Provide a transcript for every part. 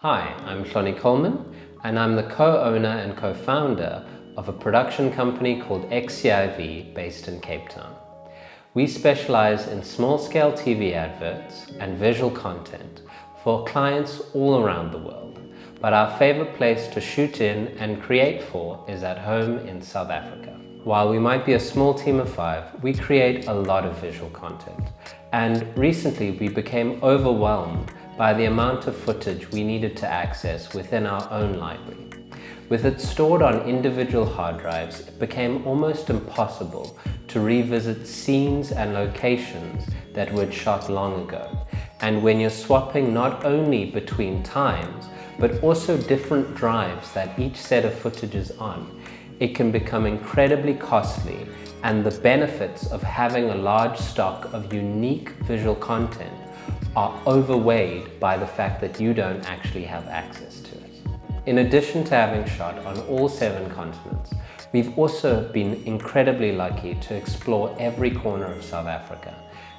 Hi, I'm Shonny Coleman, and I'm the co-owner and co-founder of a production company called XCIV based in Cape Town. We specialize in small-scale TV adverts and visual content for clients all around the world, but our favorite place to shoot in and create for is at home in South Africa. While we might be a small team of 5, we create a lot of visual content, and recently we became overwhelmed by the amount of footage we needed to access within our own library. With it stored on individual hard drives, it became almost impossible to revisit scenes and locations that we'd shot long ago. And when you're swapping not only between times, but also different drives that each set of footage is on, it can become incredibly costly, and the benefits of having a large stock of unique visual content are overweighed by the fact that you don't actually have access to it. In addition to having shot on all 7 continents, we've also been incredibly lucky to explore every corner of South Africa,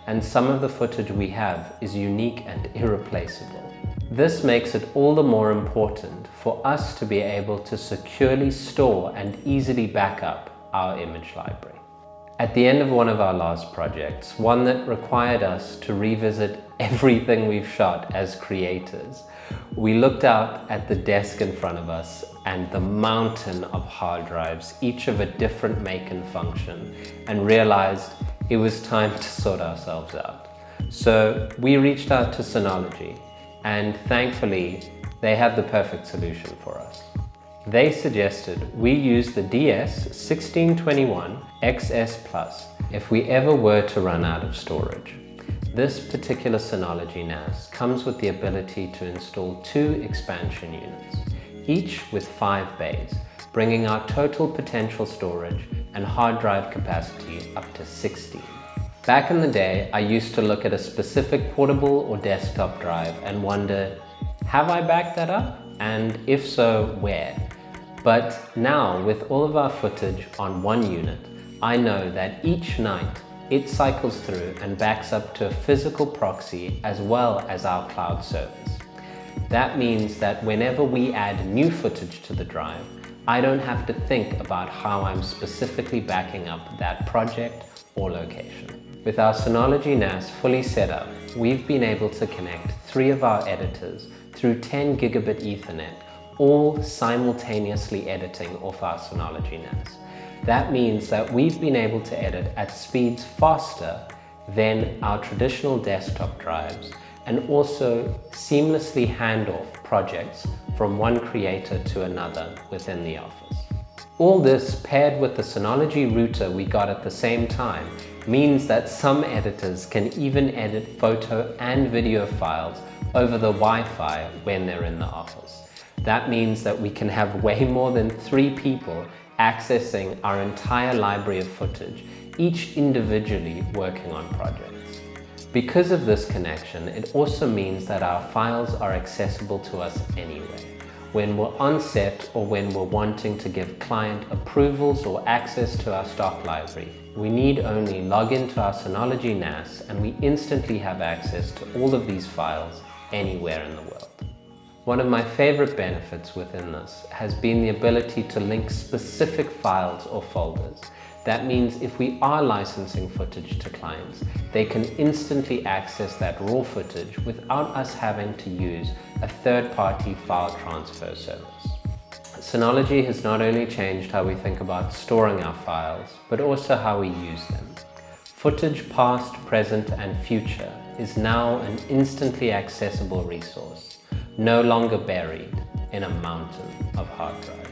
and some of the footage we have is unique and irreplaceable. This makes it all the more important for us to be able to securely store and easily back up our image library. At the end of one of our last projects, one that required us to revisit everything we've shot as creators, we looked out at the desk in front of us and the mountain of hard drives, each of a different make and function, and realized it was time to sort ourselves out. So we reached out to Synology, and thankfully they had the perfect solution for us. They suggested we use the DS1621 XS Plus if we ever were to run out of storage. This particular Synology NAS comes with the ability to install 2 expansion units, each with 5 bays, bringing our total potential storage and hard drive capacity up to 16. Now in the day, I used to look at a specific portable or desktop drive and wonder, have I backed that up? And if so, where? But now, with all of our footage on 1 unit, I know that each night it cycles through and backs up to a physical proxy as well as our cloud service. That means that whenever we add new footage to the drive, I don't have to think about how I'm specifically backing up that project or location. With our Synology NAS fully set up, we've been able to connect 3 of our editors through 10 gigabit Ethernet, all simultaneously editing off our Synology NAS. That means that we've been able to edit at speeds faster than our traditional desktop drives, and also seamlessly hand off projects from one creator to another within the office. All this paired with the Synology router we got at the same time means that some editors can even edit photo and video files over the Wi-Fi when they're in the office. That means that we can have way more than 3 people accessing our entire library of footage, each individually working on projects. Because of this connection, it also means that our files are accessible to us anywhere. When we're on set or when we're wanting to give client approvals or access to our stock library, we need only log into our Synology NAS and we instantly have access to all of these files anywhere in the world. One of my favorite benefits within this has been the ability to link specific files or folders. That means if we are licensing footage to clients, they can instantly access that raw footage without us having to use a third-party file transfer service. Synology has not only changed how we think about storing our files, but also how we use them. Footage past, present, and future is now an instantly accessible resource, no longer buried in a mountain of hard drives.